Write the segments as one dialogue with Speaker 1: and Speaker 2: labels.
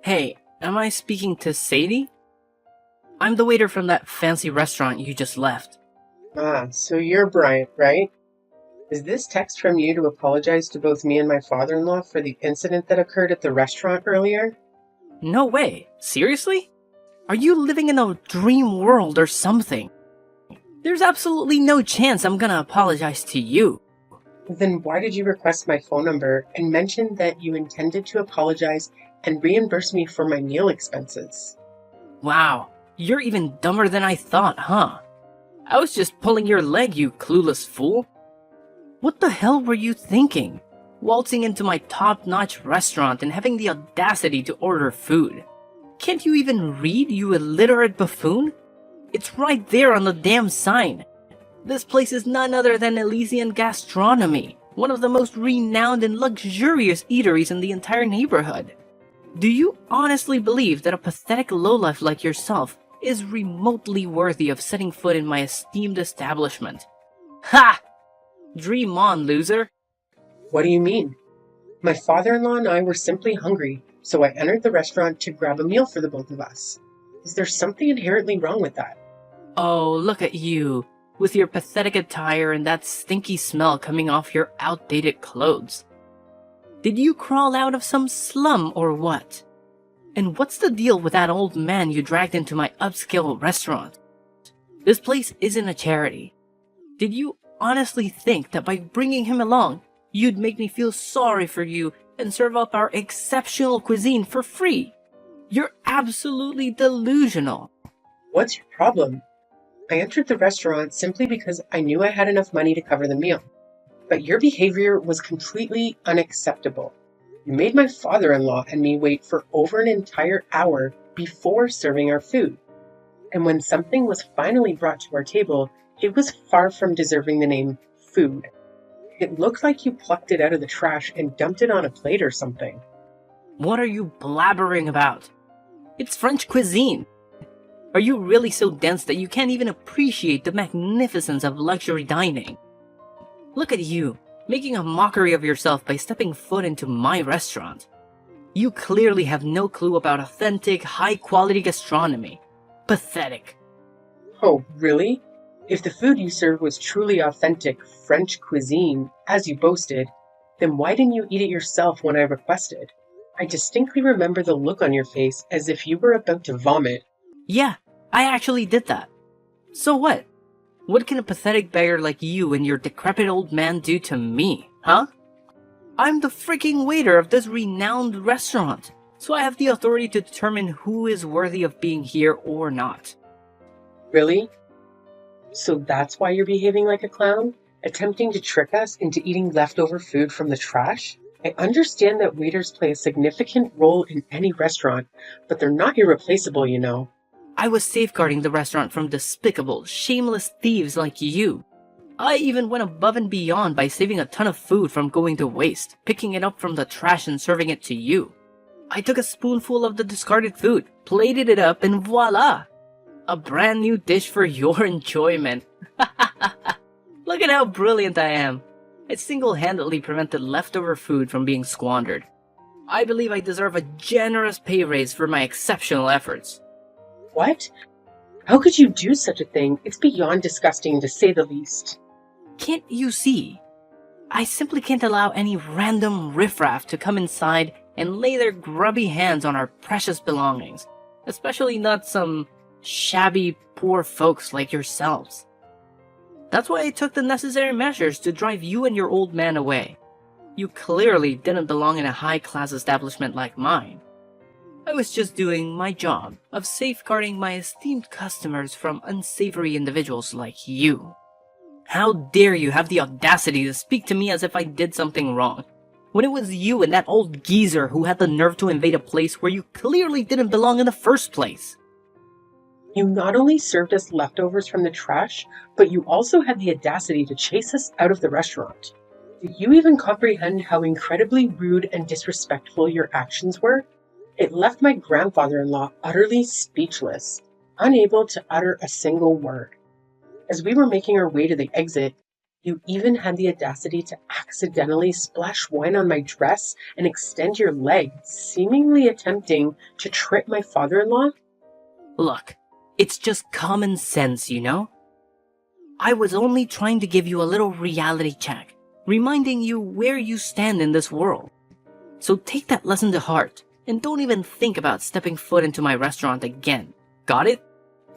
Speaker 1: Hey, am I speaking to Sadie? I'm the waiter from that fancy restaurant you just left.
Speaker 2: So you're Bryant, right? Is this text from you to apologize to both me and my father-in-law for the incident that occurred at the restaurant earlier?
Speaker 1: No way. Seriously? Are you living in a dream world or something? There's absolutely no chance I'm gonna apologize to you.
Speaker 2: Then why did you request my phone number and mention that you intended to apologize and reimburse me for my meal expenses?
Speaker 1: Wow, you're even dumber than I thought, huh? I was just pulling your leg, you clueless fool. What the hell were you thinking? Waltzing into my top-notch restaurant and having the audacity to order food. Can't you even read, you illiterate buffoon? It's right there on the damn sign. This place is none other than Elysian Gastronomy, one of the most renowned and luxurious eateries in the entire neighborhood. Do you honestly believe that a pathetic lowlife like yourself is remotely worthy of setting foot in my esteemed establishment? Ha! Dream on, loser.
Speaker 2: What do you mean? My father-in-law and I were simply hungry, so I entered the restaurant to grab a meal for the both of us. Is there something inherently wrong with that?
Speaker 1: Oh, look at you, with your pathetic attire and that stinky smell coming off your outdated clothes. Did you crawl out of some slum or what? And what's the deal with that old man you dragged into my upscale restaurant? This place isn't a charity. Did you honestly think that by bringing him along, you'd make me feel sorry for you and serve up our exceptional cuisine for free? You're absolutely delusional.
Speaker 2: What's your problem? I entered the restaurant simply because I knew I had enough money to cover the meal. But your behavior was completely unacceptable. You made my father-in-law and me wait for over an entire hour before serving our food. And when something was finally brought to our table, it was far from deserving the name food. It looked like you plucked it out of the trash and dumped it on a plate or something.
Speaker 1: What are you blabbering about? It's French cuisine. Are you really so dense that you can't even appreciate the magnificence of luxury dining? Look at you, making a mockery of yourself by stepping foot into my restaurant. You clearly have no clue about authentic, high-quality gastronomy. Pathetic.
Speaker 2: Oh, really? If the food you served was truly authentic French cuisine, as you boasted, then why didn't you eat it yourself when I requested? I distinctly remember the look on your face as if you were about to vomit.
Speaker 1: Yeah, I actually did that. So what? What can a pathetic beggar like you and your decrepit old man do to me, huh? I'm the freaking waiter of this renowned restaurant, so I have the authority to determine who is worthy of being here or not.
Speaker 2: Really? So that's why you're behaving like a clown? Attempting to trick us into eating leftover food from the trash? I understand that waiters play a significant role in any restaurant, but they're not irreplaceable, you know.
Speaker 1: I was safeguarding the restaurant from despicable, shameless thieves like you. I even went above and beyond by saving a ton of food from going to waste, picking it up from the trash and serving it to you. I took a spoonful of the discarded food, plated it up, and voila! A brand new dish for your enjoyment. Look at how brilliant I am. I single-handedly prevented leftover food from being squandered. I believe I deserve a generous pay raise for my exceptional efforts.
Speaker 2: What? How could you do such a thing? It's beyond disgusting, to say the least.
Speaker 1: Can't you see? I simply can't allow any random riffraff to come inside and lay their grubby hands on our precious belongings, especially not some shabby, poor folks like yourselves. That's why I took the necessary measures to drive you and your old man away. You clearly didn't belong in a high-class establishment like mine. I was just doing my job of safeguarding my esteemed customers from unsavory individuals like you. How dare you have the audacity to speak to me as if I did something wrong, when it was you and that old geezer who had the nerve to invade a place where you clearly didn't belong in the first place?
Speaker 2: You not only served us leftovers from the trash, but you also had the audacity to chase us out of the restaurant. Do you even comprehend how incredibly rude and disrespectful your actions were? It left my grandfather-in-law utterly speechless, unable to utter a single word. As we were making our way to the exit, You even had the audacity to accidentally splash wine on my dress and extend your leg, seemingly attempting to trip my father-in-law?
Speaker 1: Look, it's just common sense, you know? I was only trying to give you a little reality check, reminding you where you stand in this world. So take that lesson to heart, and don't even think about stepping foot into my restaurant again. Got it?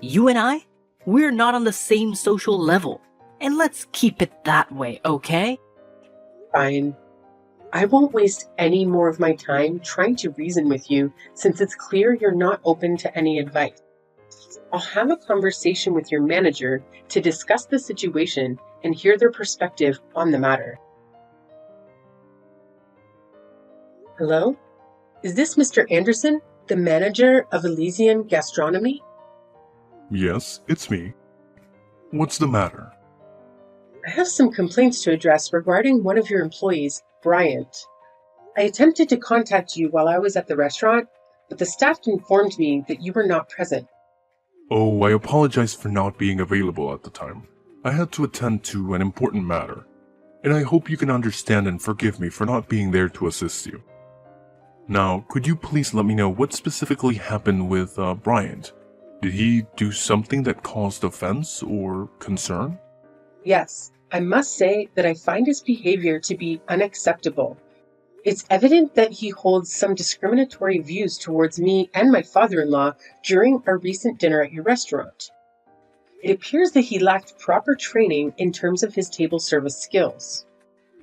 Speaker 1: You and I? We're not on the same social level, and let's keep it that way, okay?
Speaker 2: Fine. I won't waste any more of my time trying to reason with you, since it's clear you're not open to any advice. I'll have a conversation with your manager to discuss the situation and hear their perspective on the matter. Hello? Is this Mr. Anderson, the manager of Elysian Gastronomy?
Speaker 3: Yes, it's me. What's the matter?
Speaker 2: I have some complaints to address regarding one of your employees, Bryant. I attempted to contact you while I was at the restaurant, but the staff informed me that you were not present.
Speaker 3: Oh, I apologize for not being available at the time. I had to attend to an important matter, and I hope you can understand and forgive me for not being there to assist you. Now, could you please let me know what specifically happened with Bryant? Did he do something that caused offense or concern?
Speaker 2: Yes, I must say that I find his behavior to be unacceptable. It's evident that he holds some discriminatory views towards me and my father-in-law during our recent dinner at your restaurant. It appears that he lacked proper training in terms of his table service skills.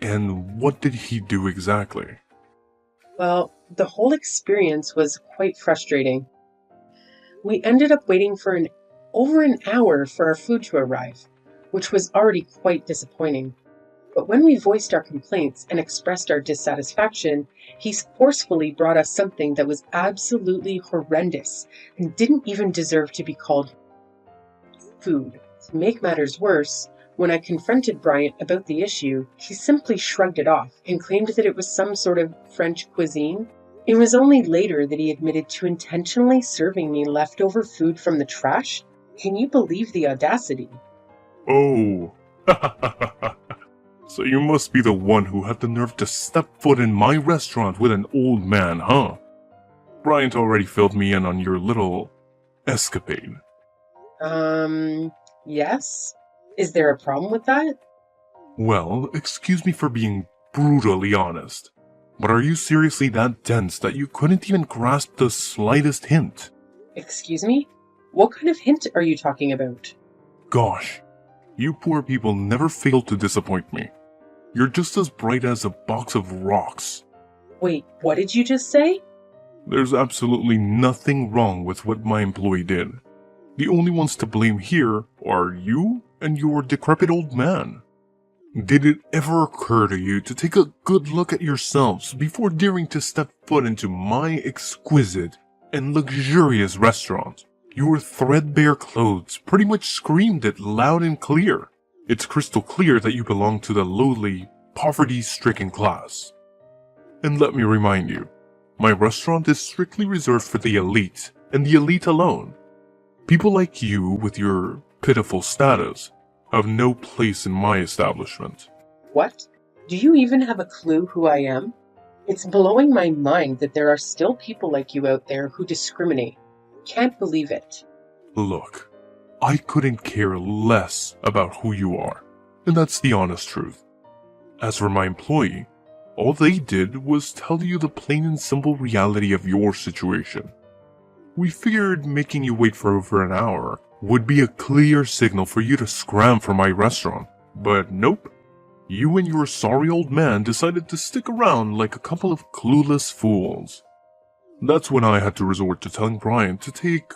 Speaker 3: And what did he do exactly?
Speaker 2: Well, the whole experience was quite frustrating. We ended up waiting for over an hour for our food to arrive, which was already quite disappointing. But when we voiced our complaints and expressed our dissatisfaction, he forcefully brought us something that was absolutely horrendous and didn't even deserve to be called food. To make matters worse, when I confronted Bryant about the issue, he simply shrugged it off and claimed that it was some sort of French cuisine. It was only later that he admitted to intentionally serving me leftover food from the trash. Can you believe the audacity?
Speaker 3: Oh, so you must be the one who had the nerve to step foot in my restaurant with an old man, huh? Bryant already filled me in on your little escapade.
Speaker 2: Yes? Is there a problem with that?
Speaker 3: Well, excuse me for being brutally honest, but are you seriously that dense that you couldn't even grasp the slightest hint?
Speaker 2: Excuse me? What kind of hint are you talking about?
Speaker 3: Gosh, you poor people never fail to disappoint me. You're just as bright as a box of rocks.
Speaker 2: Wait, what did you just say?
Speaker 3: There's absolutely nothing wrong with what my employee did. The only ones to blame here are you and your decrepit old man. Did it ever occur to you to take a good look at yourselves before daring to step foot into my exquisite and luxurious restaurant? Your threadbare clothes pretty much screamed it loud and clear. It's crystal clear that you belong to the lowly, poverty-stricken class. And let me remind you, my restaurant is strictly reserved for the elite, and the elite alone. People like you, with your pitiful status, have no place in my establishment.
Speaker 2: What? Do you even have a clue who I am? It's blowing my mind that there are still people like you out there who discriminate. Can't believe it.
Speaker 3: Look, I couldn't care less about who you are, and that's the honest truth. As for my employee, all they did was tell you the plain and simple reality of your situation. We figured making you wait for over an hour would be a clear signal for you to scram for my restaurant, but nope. You and your sorry old man decided to stick around like a couple of clueless fools. That's when I had to resort to telling Brian to take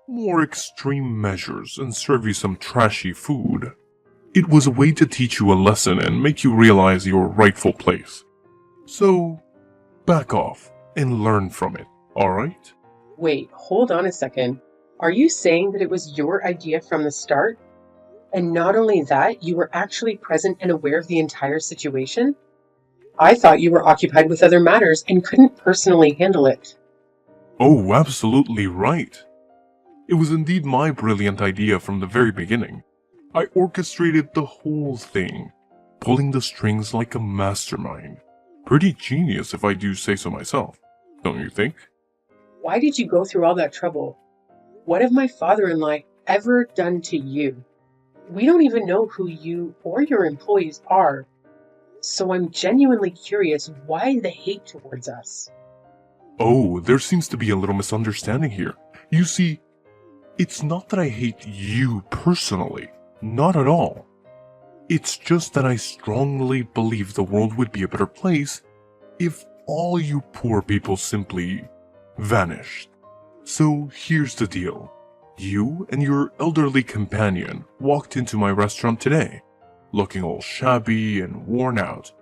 Speaker 3: more extreme measures and serve you some trashy food. It was a way to teach you a lesson and make you realize your rightful place. So, back off and learn from it, alright?
Speaker 2: Wait, hold on a second. Are you saying that it was your idea from the start? And not only that, you were actually present and aware of the entire situation? I thought you were occupied with other matters and couldn't personally handle it.
Speaker 3: Oh, absolutely right. It was indeed my brilliant idea from the very beginning. I orchestrated the whole thing, pulling the strings like a mastermind. Pretty genius if I do say so myself, don't you think?
Speaker 2: Why did you go through all that trouble? What have my father-in-law ever done to you? We don't even know who you or your employees are, so I'm genuinely curious why the hate towards us.
Speaker 3: Oh, there seems to be a little misunderstanding here. You see, it's not that I hate you personally. Not at all. It's just that I strongly believe the world would be a better place if all you poor people simply vanished. So here's the deal. You and your elderly companion walked into my restaurant today, looking all shabby and worn out,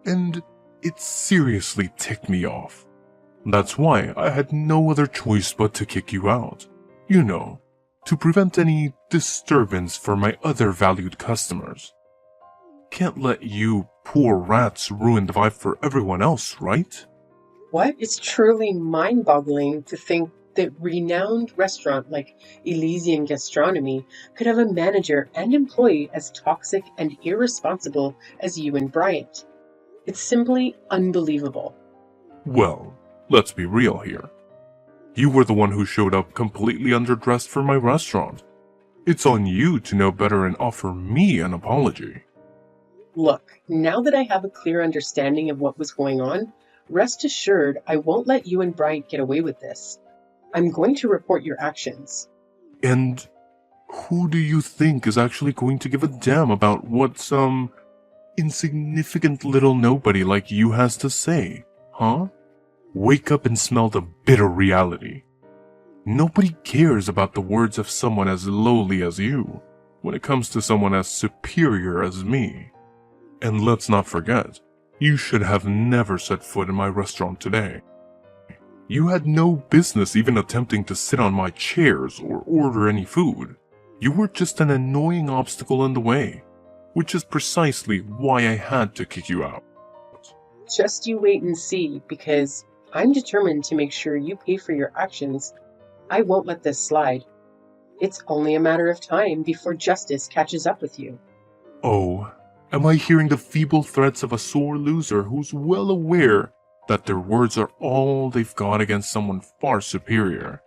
Speaker 3: and it seriously ticked me off. That's why I had no other choice but to kick you out. You know, to prevent any disturbance for my other valued customers. Can't let you poor rats ruin the vibe for everyone else, right?
Speaker 2: What? It's truly mind-boggling to think that renowned restaurant like Elysian Gastronomy could have a manager and employee as toxic and irresponsible as you and Bryant. It's simply unbelievable.
Speaker 3: Well, let's be real here. You were the one who showed up completely underdressed for my restaurant. It's on you to know better and offer me an apology.
Speaker 2: Look, now that I have a clear understanding of what was going on, rest assured I won't let you and Bryant get away with this. I'm going to report your actions.
Speaker 3: And who do you think is actually going to give a damn about what some insignificant little nobody like you has to say, huh? Wake up and smell the bitter reality. Nobody cares about the words of someone as lowly as you when it comes to someone as superior as me. And let's not forget, you should have never set foot in my restaurant today. You had no business even attempting to sit on my chairs or order any food. You were just an annoying obstacle in the way, which is precisely why I had to kick you out.
Speaker 2: Just you wait and see, because I'm determined to make sure you pay for your actions. I won't let this slide. It's only a matter of time before justice catches up with you.
Speaker 3: Oh, am I hearing the feeble threats of a sore loser who's well aware that their words are all they've got against someone far superior?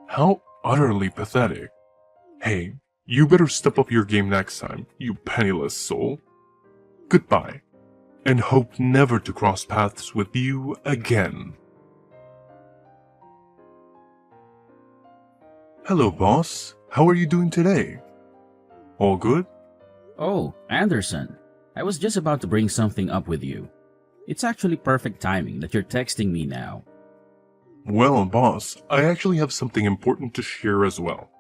Speaker 3: How utterly pathetic. Hey, you better step up your game next time, you penniless soul. Goodbye, and hope never to cross paths with you again. Hello, boss. How are you doing today? All good?
Speaker 4: Oh, Anderson. I was just about to bring something up with you. It's actually perfect timing that you're texting me now.
Speaker 3: Well, boss, I actually have something important to share as well.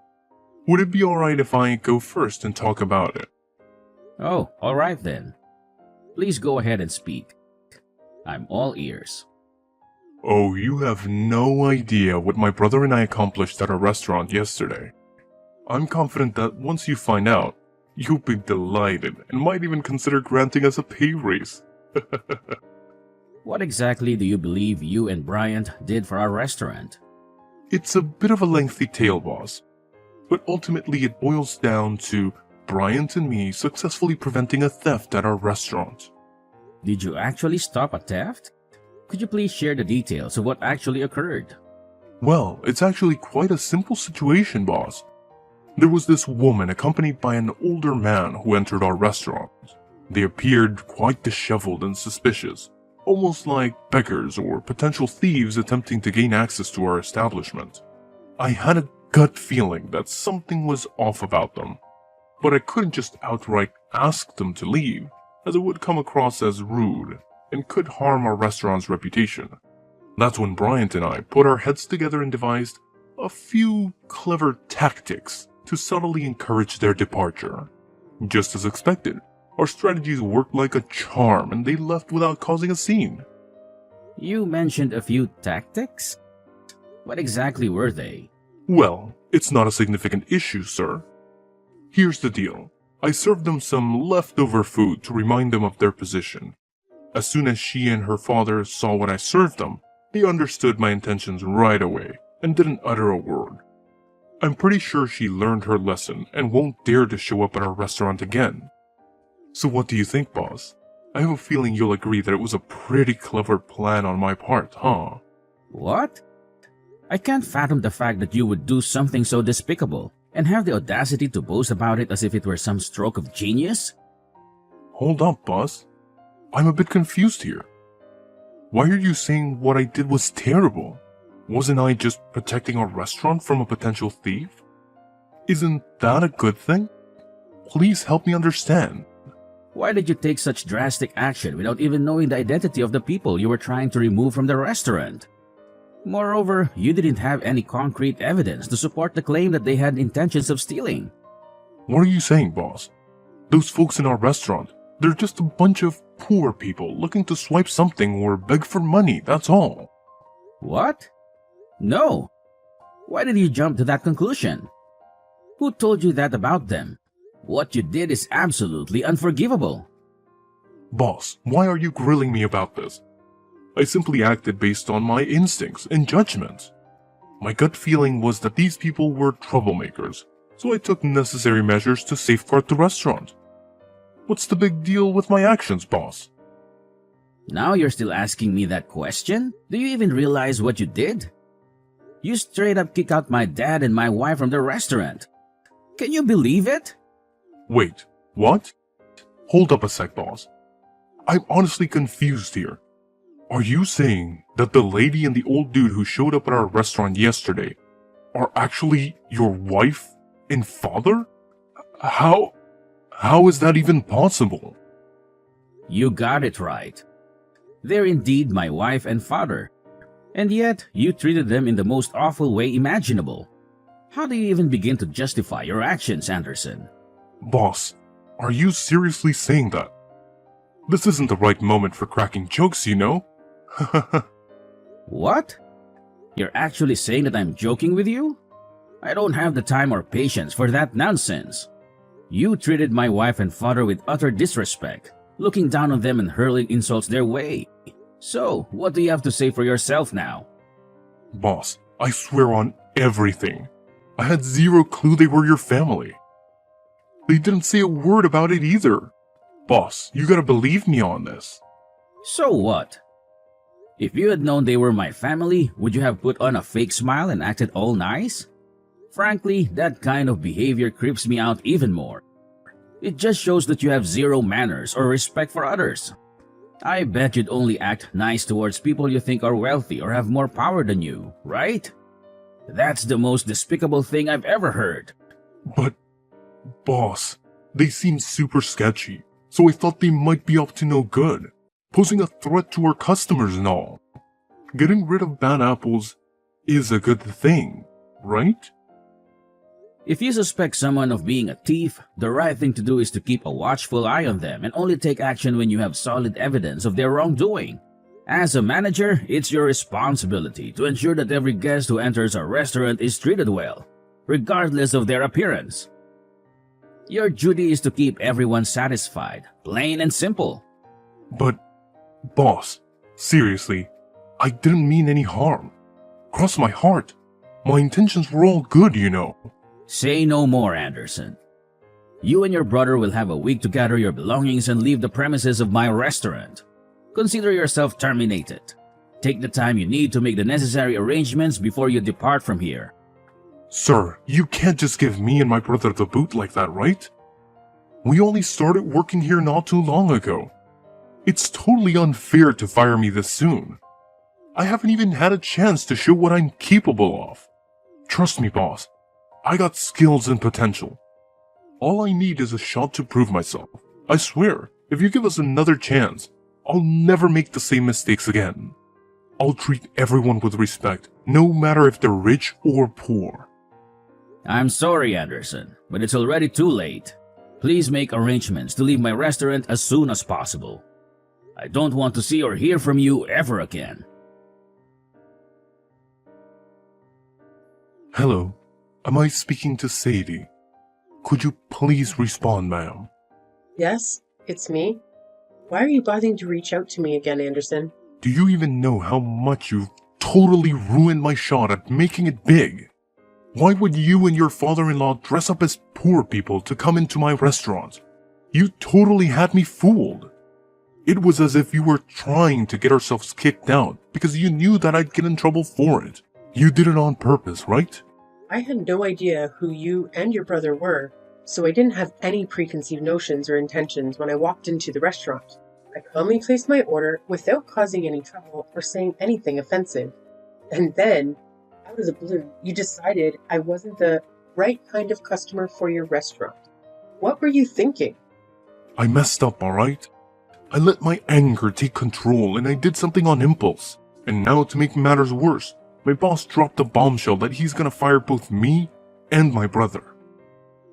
Speaker 3: Would it be alright if I go first and talk about it?
Speaker 4: Oh, alright then. Please go ahead and speak. I'm all ears.
Speaker 3: Oh, you have no idea what my brother and I accomplished at our restaurant yesterday. I'm confident that once you find out, you'll be delighted and might even consider granting us a pay raise.
Speaker 4: What exactly do you believe you and Bryant did for our restaurant?
Speaker 3: It's a bit of a lengthy tale, boss, but ultimately it boils down to Bryant and me successfully preventing a theft at our restaurant.
Speaker 4: Did you actually stop a theft? Could you please share the details of what actually occurred?
Speaker 3: Well, it's actually quite a simple situation, boss. There was this woman accompanied by an older man who entered our restaurant. They appeared quite disheveled and suspicious, almost like beggars or potential thieves attempting to gain access to our establishment. I had a gut feeling that something was off about them, but I couldn't just outright ask them to leave, as it would come across as rude and could harm our restaurant's reputation. That's when Bryant and I put our heads together and devised a few clever tactics to subtly encourage their departure. Just as expected, our strategies worked like a charm and they left without causing a scene.
Speaker 4: You mentioned a few tactics? What exactly were they?
Speaker 3: Well, it's not a significant issue, sir. Here's the deal. I served them some leftover food to remind them of their position. As soon as she and her father saw what I served them, they understood my intentions right away and didn't utter a word. I'm pretty sure she learned her lesson and won't dare to show up at our restaurant again. So what do you think, boss? I have a feeling you'll agree that it was a pretty clever plan on my part, huh?
Speaker 4: What? I can't fathom the fact that you would do something so despicable and have the audacity to boast about it as if it were some stroke of genius.
Speaker 3: Hold up, boss. I'm a bit confused here. Why are you saying what I did was terrible? Wasn't I just protecting our restaurant from a potential thief? Isn't that a good thing? Please help me understand.
Speaker 4: Why did you take such drastic action without even knowing the identity of the people you were trying to remove from the restaurant? Moreover, you didn't have any concrete evidence to support the claim that they had intentions of stealing.
Speaker 3: What are you saying, boss? Those folks in our restaurant, they're just a bunch of poor people looking to swipe something or beg for money, that's all.
Speaker 4: What? No. Why did you jump to that conclusion? Who told you that about them? What you did is absolutely unforgivable.
Speaker 3: Boss, why are you grilling me about this? I simply acted based on my instincts and judgments. My gut feeling was that these people were troublemakers, so I took necessary measures to safeguard the restaurant. What's the big deal with my actions, boss?
Speaker 4: Now you're still asking me that question? Do you even realize what you did? You straight up kicked out my dad and my wife from the restaurant. Can you believe it?
Speaker 3: Wait, what? Hold up a sec, boss. I'm honestly confused here. Are you saying that the lady and the old dude who showed up at our restaurant yesterday are actually your wife and father? How is that even possible?
Speaker 4: You got it right. They're indeed my wife and father. And yet, you treated them in the most awful way imaginable. How do you even begin to justify your actions, Anderson?
Speaker 3: Boss, are you seriously saying that? This isn't the right moment for cracking jokes, you know?
Speaker 4: What? You're actually saying that I'm joking with you? I don't have the time or patience for that nonsense. You treated my wife and father with utter disrespect, looking down on them and hurling insults their way. So, what do you have to say for yourself now?
Speaker 3: Boss, I swear on everything. I had zero clue they were your family. They didn't say a word about it either. Boss, you gotta believe me on this.
Speaker 4: So what? If you had known they were my family, would you have put on a fake smile and acted all nice? Frankly, that kind of behavior creeps me out even more. It just shows that you have zero manners or respect for others. I bet you'd only act nice towards people you think are wealthy or have more power than you, right? That's the most despicable thing I've ever heard.
Speaker 3: But, boss, they seem super sketchy, so I thought they might be up to no good, posing a threat to our customers and all. Getting rid of bad apples is a good thing, right?
Speaker 4: If you suspect someone of being a thief, the right thing to do is to keep a watchful eye on them and only take action when you have solid evidence of their wrongdoing. As a manager, it's your responsibility to ensure that every guest who enters our restaurant is treated well, regardless of their appearance. Your duty is to keep everyone satisfied, plain and simple.
Speaker 3: But, boss, seriously, I didn't mean any harm. Cross my heart. My intentions were all good, you know.
Speaker 4: Say no more, Anderson. You and your brother will have a week to gather your belongings and leave the premises of my restaurant. Consider yourself terminated. Take the time you need to make the necessary arrangements before you depart from here.
Speaker 3: Sir, you can't just give me and my brother the boot like that, right? We only started working here not too long ago. It's totally unfair to fire me this soon. I haven't even had a chance to show what I'm capable of. Trust me, boss. I got skills and potential. All I need is a shot to prove myself. I swear, if you give us another chance, I'll never make the same mistakes again. I'll treat everyone with respect, no matter if they're rich or poor.
Speaker 4: I'm sorry, Anderson, but it's already too late. Please make arrangements to leave my restaurant as soon as possible. I don't want to see or hear from you ever again.
Speaker 3: Hello, am I speaking to Sadie? Could you please respond, ma'am?
Speaker 2: Yes, it's me. Why are you bothering to reach out to me again, Anderson?
Speaker 3: Do you even know how much you've totally ruined my shot at making it big? Why would you and your father-in-law dress up as poor people to come into my restaurant? You totally had me fooled. It was as if you were trying to get ourselves kicked out because you knew that I'd get in trouble for it. You did it on purpose, right?
Speaker 2: I had no idea who you and your brother were, so I didn't have any preconceived notions or intentions when I walked into the restaurant. I calmly placed my order without causing any trouble or saying anything offensive. And then, out of the blue, you decided I wasn't the right kind of customer for your restaurant. What were you thinking?
Speaker 3: I messed up, alright? I let my anger take control and I did something on impulse. And now to make matters worse, my boss dropped a bombshell that he's gonna fire both me and my brother.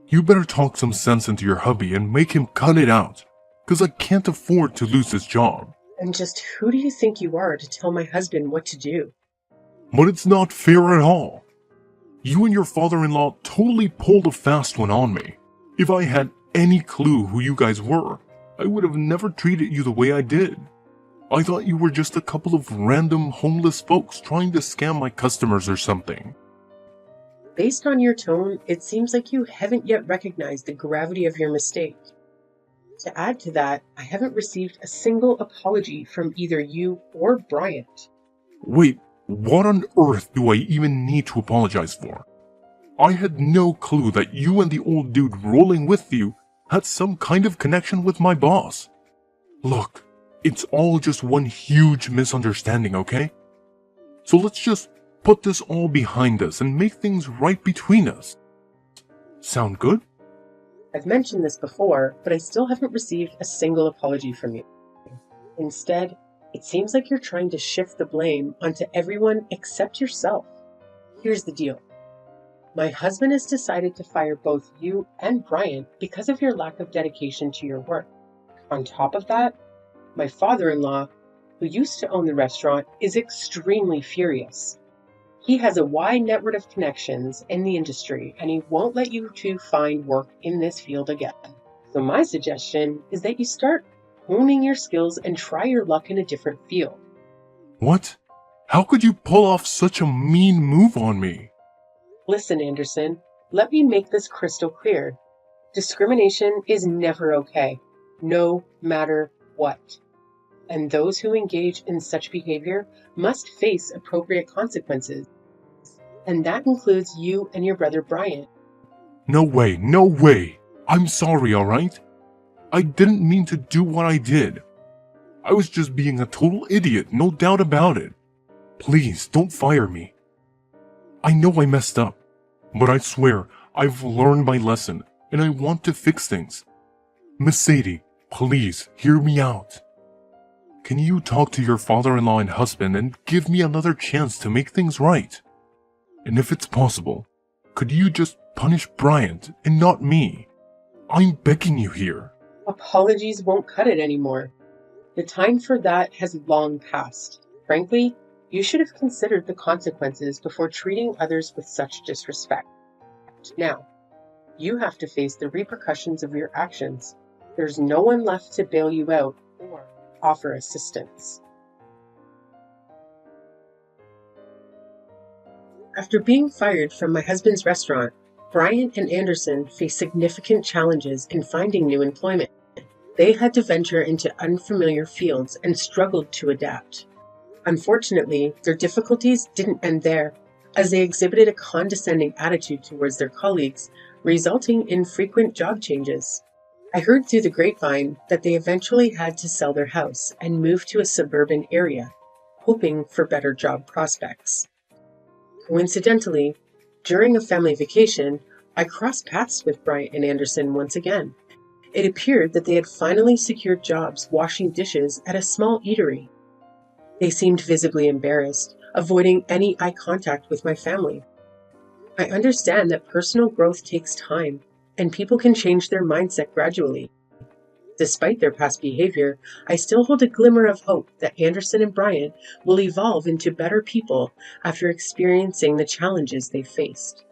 Speaker 3: You better talk some sense into your hubby and make him cut it out, cause I can't afford to lose his job.
Speaker 2: And just who do you think you are to tell my husband what to do?
Speaker 3: But it's not fair at all. You and your father-in-law totally pulled a fast one on me. If I had any clue who you guys were, I would have never treated you the way I did. I thought you were just a couple of random homeless folks trying to scam my customers or something.
Speaker 2: Based on your tone, it seems like you haven't yet recognized the gravity of your mistake. To add to that, I haven't received a single apology from either you or Bryant.
Speaker 3: Wait, what on earth do I even need to apologize for? I had no clue that you and the old dude rolling with you had some kind of connection with my boss. Look, it's all just one huge misunderstanding, okay? So let's just put this all behind us and make things right between us. Sound good?
Speaker 2: I've mentioned this before, but I still haven't received a single apology from you. Instead, it seems like you're trying to shift the blame onto everyone except yourself. Here's the deal. My husband has decided to fire both you and Bryant because of your lack of dedication to your work. On top of that, my father-in-law, who used to own the restaurant, is extremely furious. He has a wide network of connections in the industry, and he won't let you two find work in this field again. So my suggestion is that you start honing your skills and try your luck in a different field.
Speaker 3: What? How could you pull off such a mean move on me?
Speaker 2: Listen, Anderson, let me make this crystal clear. Discrimination is never okay, no matter what. And those who engage in such behavior must face appropriate consequences. And that includes you and your brother Bryant.
Speaker 3: No way, no way. I'm sorry, alright? I didn't mean to do what I did. I was just being a total idiot, no doubt about it. Please, don't fire me. I know I messed up, but I swear I've learned my lesson and I want to fix things. Miss Sadie, please hear me out. Can you talk to your father-in-law and husband and give me another chance to make things right? And if it's possible, could you just punish Bryant and not me? I'm begging you here.
Speaker 2: Apologies won't cut it anymore. The time for that has long passed. Frankly, you should have considered the consequences before treating others with such disrespect. Now, you have to face the repercussions of your actions. There's no one left to bail you out or offer assistance. After being fired from my husband's restaurant, Bryant and Anderson faced significant challenges in finding new employment. They had to venture into unfamiliar fields and struggled to adapt. Unfortunately, their difficulties didn't end there, as they exhibited a condescending attitude towards their colleagues, resulting in frequent job changes. I heard through the grapevine that they eventually had to sell their house and move to a suburban area, hoping for better job prospects. Coincidentally, during a family vacation, I crossed paths with Bryant and Anderson once again. It appeared that they had finally secured jobs washing dishes at a small eatery. They seemed visibly embarrassed, avoiding any eye contact with my family. I understand that personal growth takes time, and people can change their mindset gradually. Despite their past behavior, I still hold a glimmer of hope that Anderson and Bryant will evolve into better people after experiencing the challenges they faced.